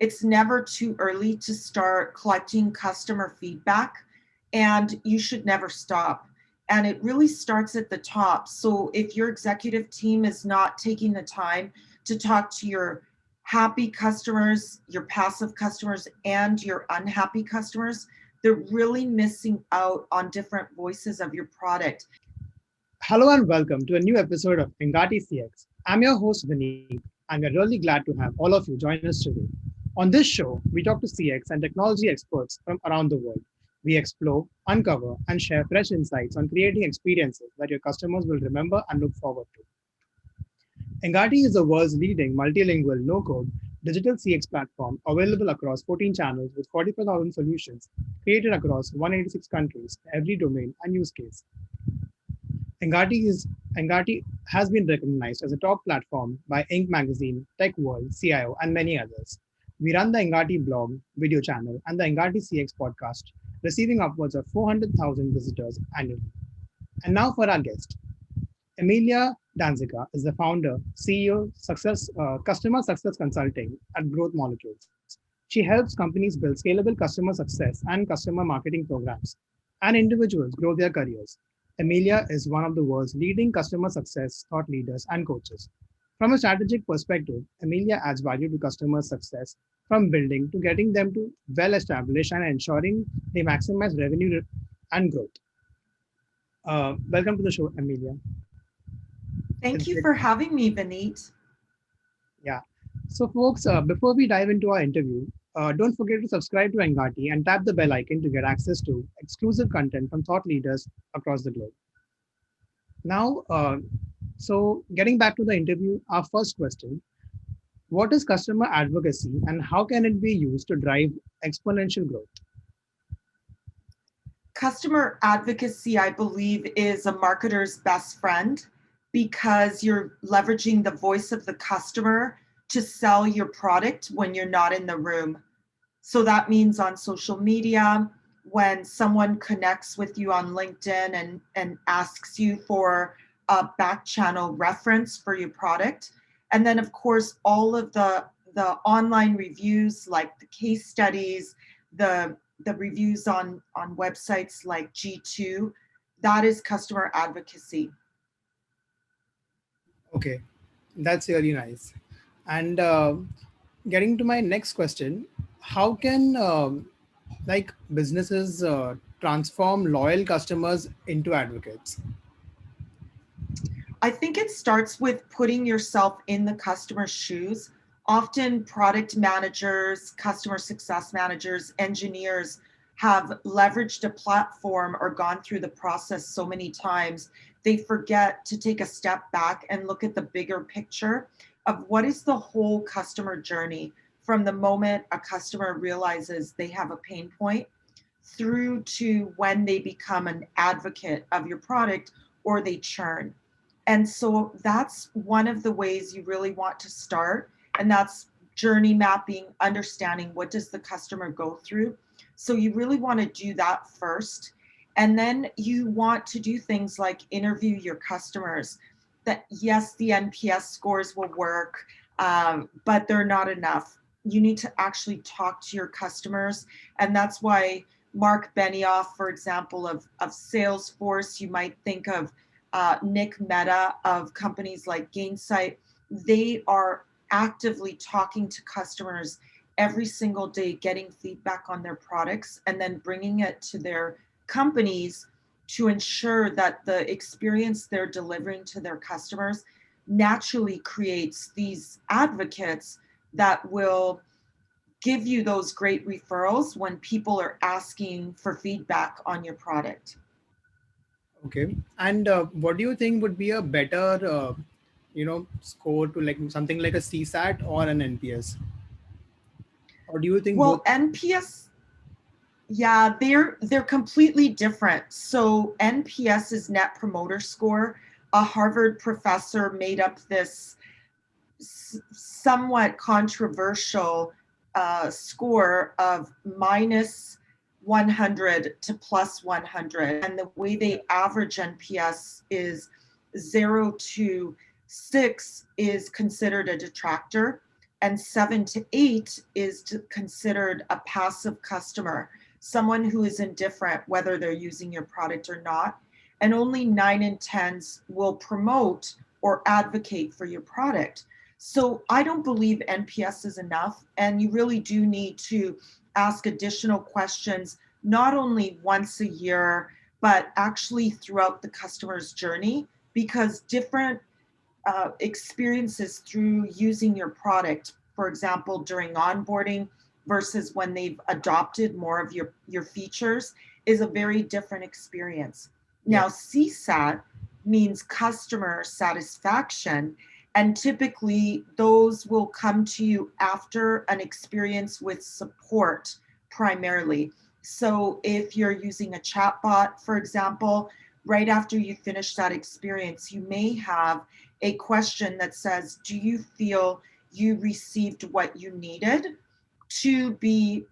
It's never too early to start collecting customer feedback, and you should never stop. And it really starts at the top. So if your executive team is not taking the time to talk to your happy customers, your passive customers, and your unhappy customers, they're really missing out on different voices of your product. Hello and welcome to a new episode of Engati CX. I'm your host Vineet, and we're really glad to have all of you join us today. On this show, we talk to CX and technology experts from around the world. We explore, uncover, and share fresh insights on creating experiences that your customers will remember and look forward to. Engati is the world's leading multilingual no-code digital CX platform available across 14 channels with 44,000 solutions created across 186 countries, every domain and use case. Engati has been recognized as a top platform by Inc. magazine, Tech World, CIO, and many others. We run the Engati blog, video channel, and the Engati CX podcast, receiving upwards of 400,000 visitors annually. And now for our guest. Emilia D'anzica is the founder, CEO, customer success consulting at Growth Molecules. She helps companies build scalable customer success and customer marketing programs, and individuals grow their careers. Emilia is one of the world's leading customer success thought leaders and coaches. From a strategic perspective, Emilia adds value to customer success from building to getting them to well established and ensuring they maximize revenue and growth. Welcome to the show, Emilia. It's Thank you great. for having me, Vineet. Yeah. So, folks, before we dive into our interview, don't forget to subscribe to Engati and tap the bell icon to get access to exclusive content from thought leaders across the globe. Now, so getting back to the interview, our first question: what is customer advocacy, and how can it be used to drive exponential growth? Customer advocacy, I believe, is a marketer's best friend because you're leveraging the voice of the customer to sell your product when you're not in the room. So that means on social media, when someone connects with you on LinkedIn and asks you for a back channel reference for your product. And then of course, all of the online reviews, like the case studies, the reviews on websites like G2, that is customer advocacy. Okay, that's really nice. And getting to my next question, how can like businesses transform loyal customers into advocates? I think it starts with putting yourself in the customer's shoes. Often, product managers, customer success managers, engineers have leveraged a platform or gone through the process so many times, they forget to take a step back and look at the bigger picture of what is the whole customer journey from the moment a customer realizes they have a pain point through to when they become an advocate of your product or they churn. And so that's one of the ways you really want to start. And that's journey mapping, understanding what does the customer go through. So you really want to do that first. And then you want to do things like interview your customers. That yes, the NPS scores will work, but they're not enough. You need to actually talk to your customers. And that's why Mark Benioff, for example, of Salesforce, you might think of Nick Mehta of companies like Gainsight, they are actively talking to customers every single day, getting feedback on their products, and then bringing it to their companies to ensure that the experience they're delivering to their customers naturally creates these advocates that will give you those great referrals when people are asking for feedback on your product. Okay. And what do you think would be a better, score to like something like a CSAT or an NPS? Or do you think both? Well, NPS, yeah, they're completely different. So NPS is Net Promoter Score. A Harvard professor made up this somewhat controversial score of minus 100 to plus 100. And the way they average NPS is 0 to 6 is considered a detractor. and 7 to 8 is considered a passive customer, someone who is indifferent whether they're using your product or not. And only 9 and 10s will promote or advocate for your product. So I don't believe NPS is enough, and you really do need to ask additional questions, not only once a year, but actually throughout the customer's journey, because different experiences through using your product, for example, during onboarding versus when they've adopted more of your features, is a very different experience. Yeah. Now, CSAT means customer satisfaction, and typically those will come to you after an experience with support primarily. So if you're using a chatbot, for example, right after you finish that experience, you may have a question that says, do you feel you received what you needed to be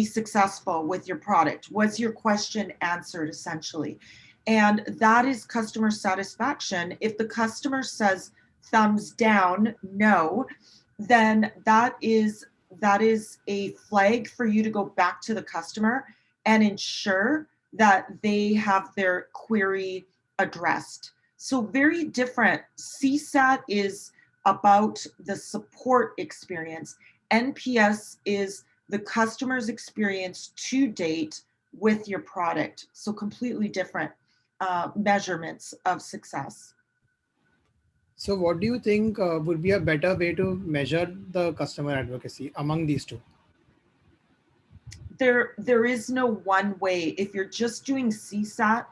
successful with your product? Was your question answered, essentially? And that is customer satisfaction. If the customer says thumbs down, no, then that is a flag for you to go back to the customer and ensure that they have their query addressed. So very different. CSAT is about the support experience. NPS is the customer's experience to date with your product. So completely different measurements of success. So, what do you think would be a better way to measure the customer advocacy among these two? There is no one way. If you're just doing CSAT,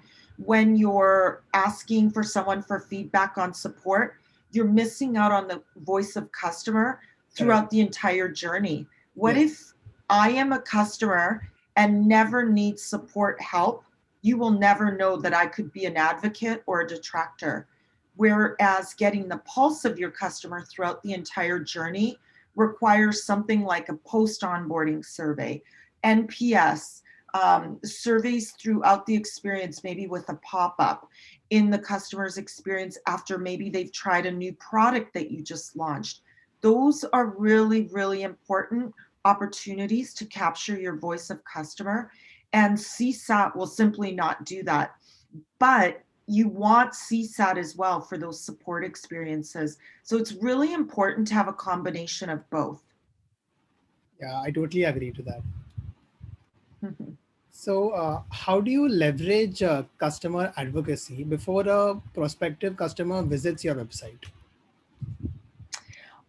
when you're asking for someone for feedback on support, you're missing out on the voice of customer Correct. throughout the entire journey. What Yes. if I am a customer and never need support help? You will never know that I could be an advocate or a detractor. Whereas getting the pulse of your customer throughout the entire journey requires something like a post onboarding survey, NPS, surveys throughout the experience, maybe with a pop up in the customer's experience after maybe they've tried a new product that you just launched. Those are really, really important opportunities to capture your voice of customer. And CSAT will simply not do that. But you want CSAT as well for those support experiences. So it's really important to have a combination of both. Yeah, I totally agree to that. Mhm. So, how do you leverage customer advocacy before a prospective customer visits your website?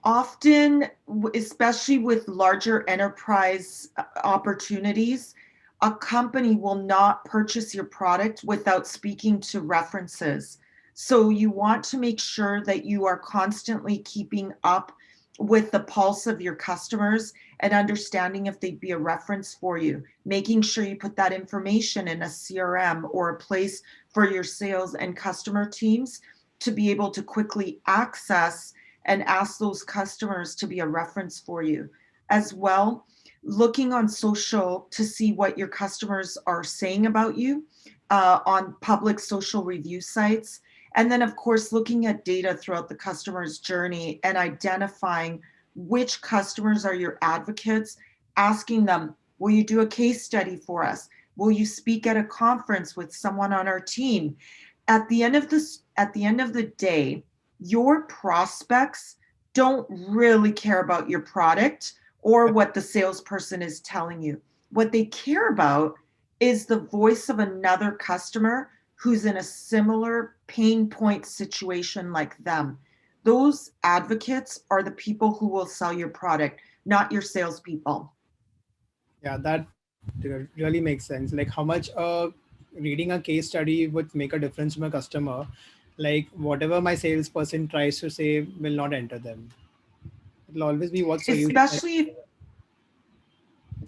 Often, especially with larger enterprise opportunities, a company will not purchase your product without speaking to references. So you want to make sure that you are constantly keeping up with the pulse of your customers and understanding if they'd be a reference for you, making sure you put that information in a CRM or a place for your sales and customer teams to be able to quickly access and ask those customers to be a reference for you. As well, looking on social to see what your customers are saying about you on public social review sites. And then, of course, looking at data throughout the customer's journey and identifying which customers are your advocates, asking them, will you do a case study for us? Will you speak at a conference with someone on our team? At the end of the day, your prospects don't really care about your product or what the salesperson is telling you. What they care about is the voice of another customer who's in a similar pain point situation like them. Those advocates are the people who will sell your product, not your salespeople. Yeah, that really makes sense. Like how much reading a case study would make a difference to my customer. Like whatever my salesperson tries to say will not enter them. It'll always be what's so useful. Especially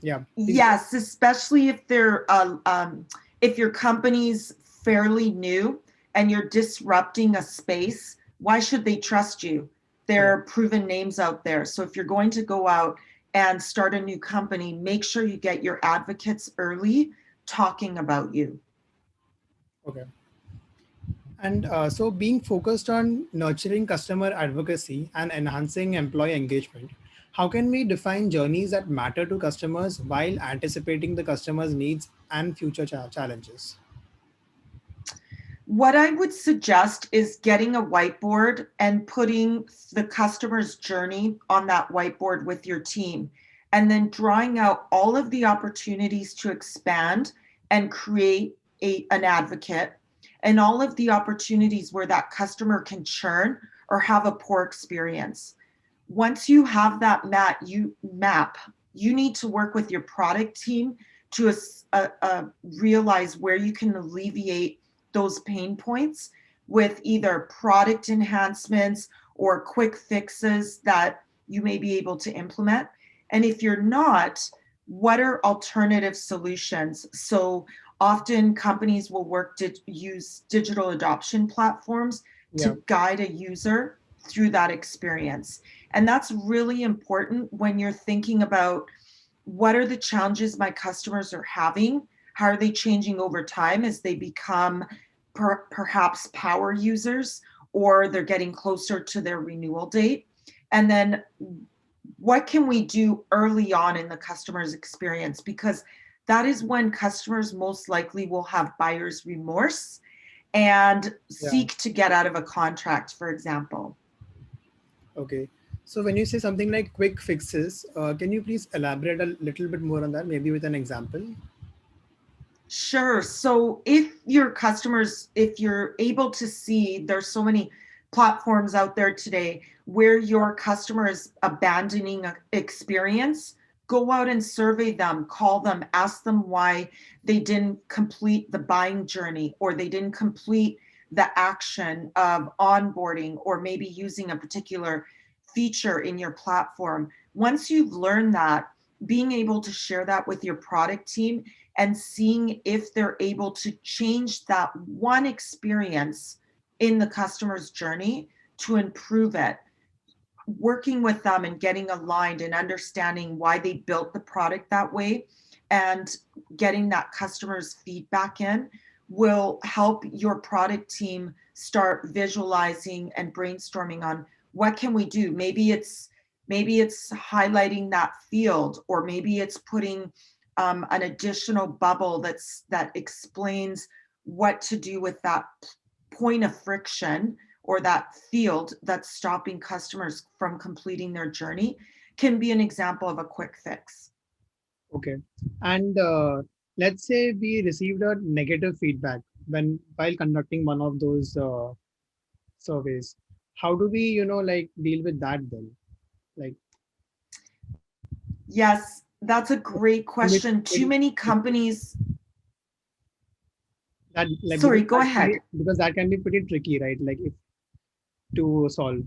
Yeah, please go. Yes, especially if your company's fairly new and you're disrupting a space, why should they trust you? There Correct. are proven names out there. So if you're going to go out and start a new company, make sure you get your advocates early talking about you. Okay. And so, being focused on nurturing customer advocacy and enhancing employee engagement, How can we define journeys that matter to customers while anticipating the customer's needs and future challenges? What I would suggest is getting a whiteboard and putting the customer's journey on that whiteboard with your team, and then drawing out all of the opportunities to expand and create an advocate, and all of the opportunities where that customer can churn or have a poor experience. Once you have that map, you need to work with your product team to realize where you can alleviate those pain points with either product enhancements or quick fixes that you may be able to implement. And if you're not, what are alternative solutions? So often companies will work to use digital adoption platforms Yeah. to guide a user through that experience. And that's really important when you're thinking about what are the challenges my customers are having? How are they changing over time as they become perhaps power users, or they're getting closer to their renewal date? And then what can we do early on in the customer's experience? Because that is when customers most likely will have buyer's remorse and Yeah. seek to get out of a contract, for example. Okay. So when you say something like quick fixes, can you please elaborate a little bit more on that, maybe with an example? Sure. So if you're able to see, there's so many platforms out there today where your customer is abandoning an experience, go out and survey them, call them, ask them why they didn't complete the buying journey, or they didn't complete the action of onboarding, or maybe using a particular feature in your platform. Once you've learned that, being able to share that with your product team and seeing if they're able to change that one experience in the customer's journey to improve it, working with them and getting aligned and understanding why they built the product that way, and getting that customer's feedback in will help your product team start visualizing and brainstorming on what can we do. Maybe it's highlighting that field, or maybe it's putting an additional bubble that explains what to do with that point of friction, or that field that's stopping customers from completing their journey. Can be an example of a quick fix. Okay. And let's say we received a negative feedback when while conducting one of those surveys. How do we, like deal with that then? Like, Yes, that's a great can we question. Too pretty many tricky? companies. That like Sorry, go ahead. because that can be pretty tricky, right? Like if to solve.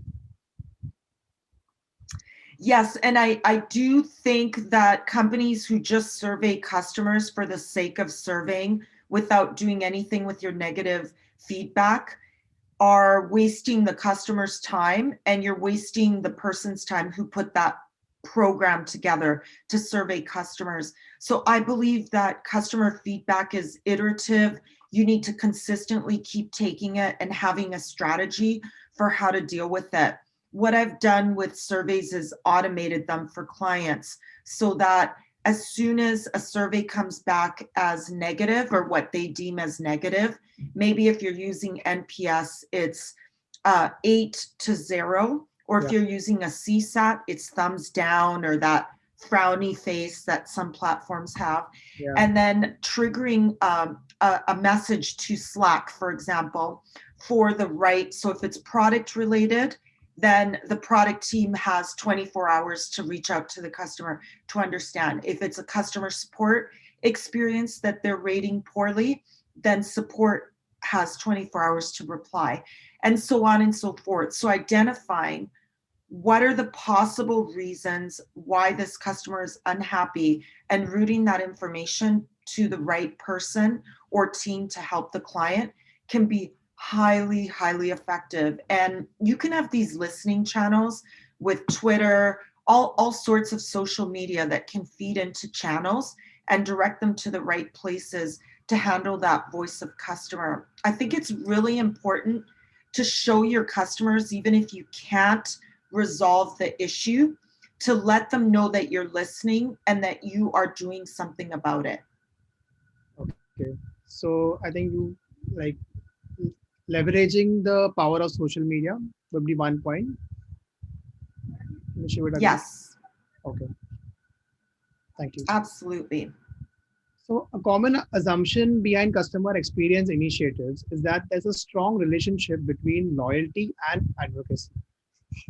Yes, and I do think that companies who just survey customers for the sake of surveying without doing anything with your negative feedback are wasting the customer's time, and you're wasting the person's time who put that program together to survey customers. So I believe that customer feedback is iterative. You need to consistently keep taking it and having a strategy for how to deal with it. What I've done with surveys is automated them for clients so that as soon as a survey comes back as negative, or what they deem as negative, maybe if you're using NPS, it's 8 to 0. Or if Yeah. you're using a CSAT, it's thumbs down, or that frowny face that some platforms have. Yeah. And then triggering a message to Slack, for example, for the right. So if it's product related, then the product team has 24 hours to reach out to the customer to understand. If it's a customer support experience that they're rating poorly, then support has 24 hours to reply, and so on and so forth. So identifying what are the possible reasons why this customer is unhappy and routing that information to the right person or team to help the client can be highly, highly effective. And you can have these listening channels with Twitter, all sorts of social media that can feed into channels and direct them to the right places to handle that voice of customer. I think it's really important to show your customers, even if you can't resolve the issue, to let them know that you're listening and that you are doing something about it. Okay. So I think you like leveraging the power of social media would be one point which you would agree. Yes, Okay. Thank you. absolutely. So, a common assumption behind customer experience initiatives is that there's a strong relationship between loyalty and advocacy.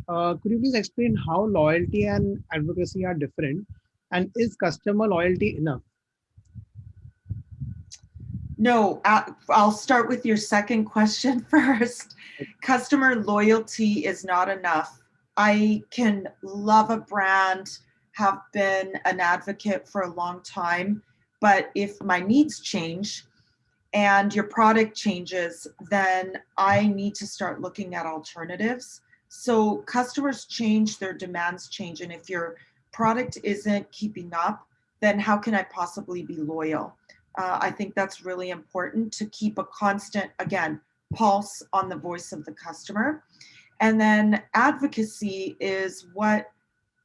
Could you please explain how loyalty and advocacy are different? And is customer loyalty enough? No, I'll start with your second question first. Customer loyalty is not enough. I can love a brand, have been an advocate for a long time, but if my needs change and your product changes, then I need to start looking at alternatives. So customers change, their demands change, and if your product isn't keeping up, then how can I possibly be loyal? I think that's really important to keep a constant, again, pulse on the voice of the customer. And then advocacy is what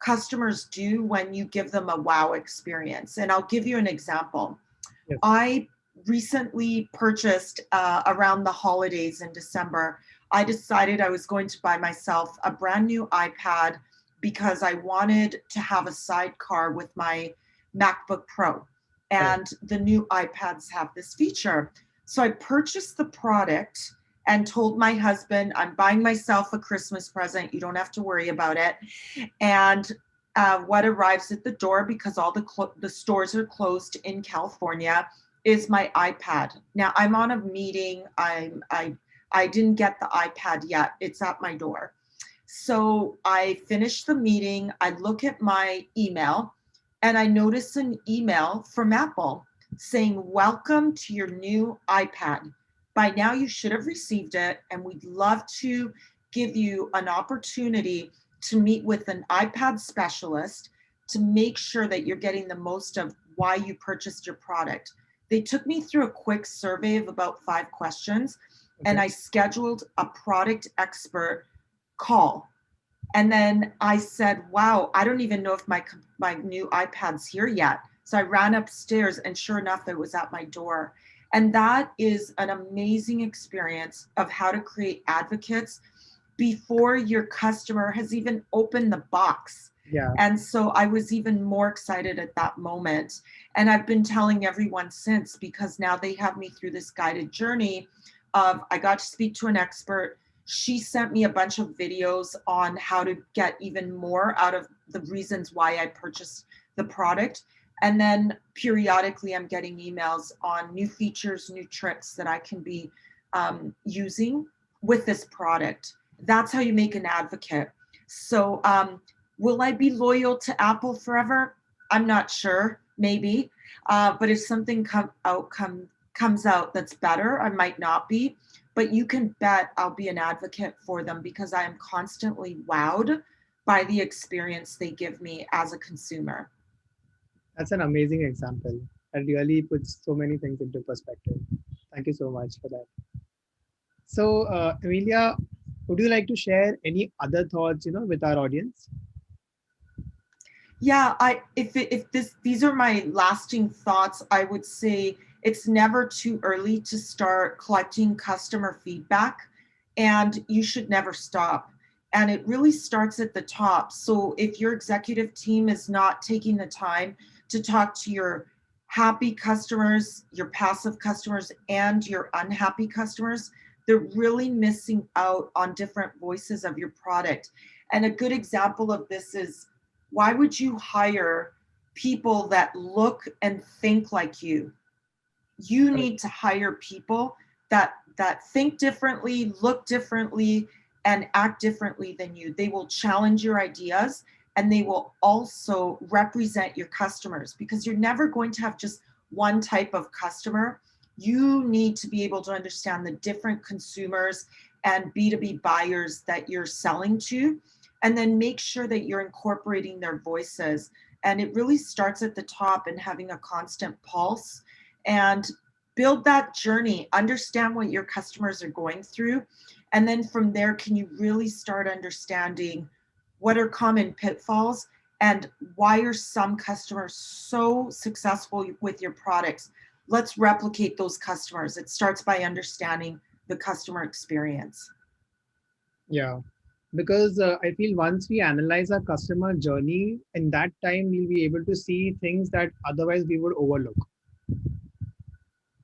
customers do when you give them a wow experience. And I'll give you an example. Yes. I recently purchased around the holidays in December. I decided I was going to buy myself a brand new iPad because I wanted to have a sidecar with my MacBook Pro. Correct. And the new iPads have this feature. So I purchased the product and told my husband, I'm buying myself a Christmas present. You don't have to worry about it. And what arrives at the door, because all the stores are closed in California, is my iPad. Now I'm on a meeting. I didn't get the iPad yet. It's at my door. So I finish the meeting. I look at my email, and I notice an email from Apple saying, "Welcome to your new iPad. By now you should have received it, and we'd love to give you an opportunity to meet with an iPad specialist to make sure that you're getting the most of why you purchased your product." They took me through a quick survey of about 5 questions, and Okay. I scheduled a product expert call. And then I said, "Wow, I don't even know if my new iPad's here yet." So I ran upstairs, and sure enough, it was at my door. And that is an amazing experience of how to create advocates before your customer has even opened the box. Yeah. And so I was even more excited at that moment. And I've been telling everyone since, because now they have me through this guided journey of, I got to speak to an expert. She sent me a bunch of videos on how to get even more out of the reasons why I purchased the product. And then periodically, I'm getting emails on new features, new tricks that I can be using with this product. That's how you make an advocate. So, will I be loyal to Apple forever? I'm not sure, maybe. But if something comes out that's better, I might not be. But you can bet I'll be an advocate for them because I am constantly wowed by the experience they give me as a consumer. That's an amazing example. That really puts so many things into perspective. Thank you so much for that. So, Emilia, would you like to share any other thoughts, with our audience? Yeah, if these are my lasting thoughts, I would say it's never too early to start collecting customer feedback, and you should never stop. And it really starts at the top. So if your executive team is not taking the time to talk to your happy customers, your passive customers, and your unhappy customers, they're really missing out on different voices of your product. And a good example of this is, why would you hire people that look and think like you? You Correct. need to hire people that think differently, look differently, and act differently than you. They will challenge your ideas, and they will also represent your customers, because you're never going to have just one type of customer. You need to be able to understand the different consumers and B2B buyers that you're selling to, and then make sure that you're incorporating their voices. And it really starts at the top and having a constant pulse, and build that journey, understand what your customers are going through. And then from there, can you really start understanding what are common pitfalls and why are some customers so successful with your products? Let's replicate those customers. It starts by understanding the customer experience. Yeah, because I feel once we analyze our customer journey, in that time we'll be able to see things that otherwise we would overlook.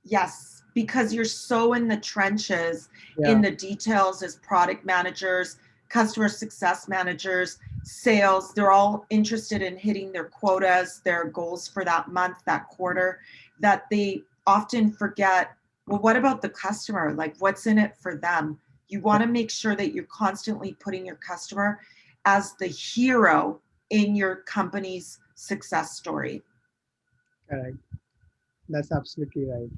Yes, because you're so in the trenches, in Yeah, the details as product managers, customer success managers, sales. They're all interested in hitting their quotas, their goals for that month, that quarter, that they often forget, well, what about the customer? Like, what's in it for them? You yeah, want to make sure that you're constantly putting your customer as the hero in your company's success story. correct. That's absolutely right.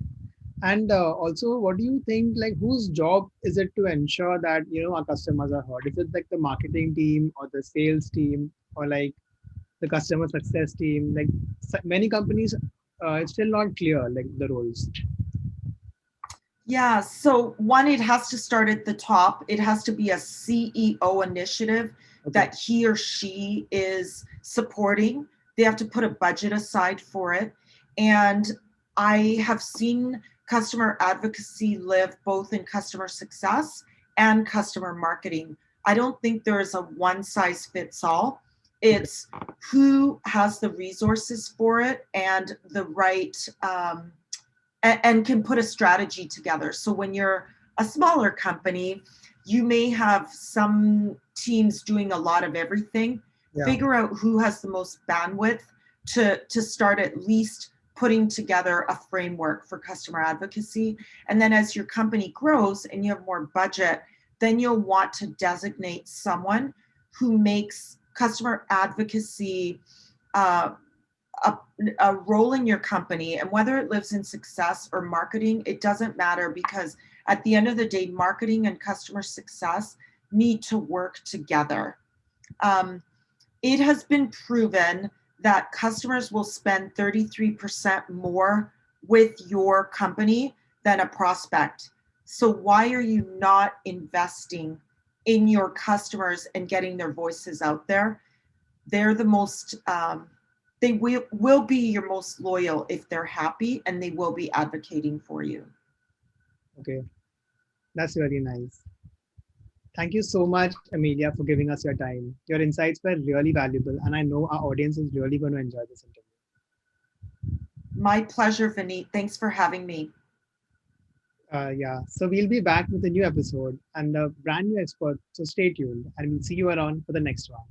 And also, what do you think? Like, whose job is it to ensure that our customers are heard? Is it like the marketing team or the sales team or like the customer success team? Like many companies, it's still not clear like the roles. Yeah, so one, it has to start at the top. It has to be a CEO initiative Okay, that he or she is supporting. They have to put a budget aside for it. And I have seen customer advocacy live both in customer success and customer marketing. I don't think there is a one size fits all. okay, It's who has the resources for it and the right and can put a strategy together. So when you're a smaller company, you may have some teams doing a lot of everything. yeah, Figure out who has the most bandwidth to start at least putting together a framework for customer advocacy. And then as your company grows and you have more budget, then you'll want to designate someone who makes customer advocacy uh, a, a role in your company, and whether it lives in success or marketing, it doesn't matter, because at the end of the day, marketing and customer success need to work together. um, it has been proven that customers will spend 33% more with your company than a prospect. So why are you not investing in your customers and getting their voices out there? They're the most they will be your most loyal if they're happy, and they will be advocating for you. okay. That's very nice. Thank you so much, Amelia, for giving us your time. Your insights were really valuable, and I know our audience is really going to enjoy this interview. My pleasure, Vineet. Thanks for having me. Yeah, so we'll be back with a new episode and a brand new expert. So stay tuned, and we'll see you around for the next one.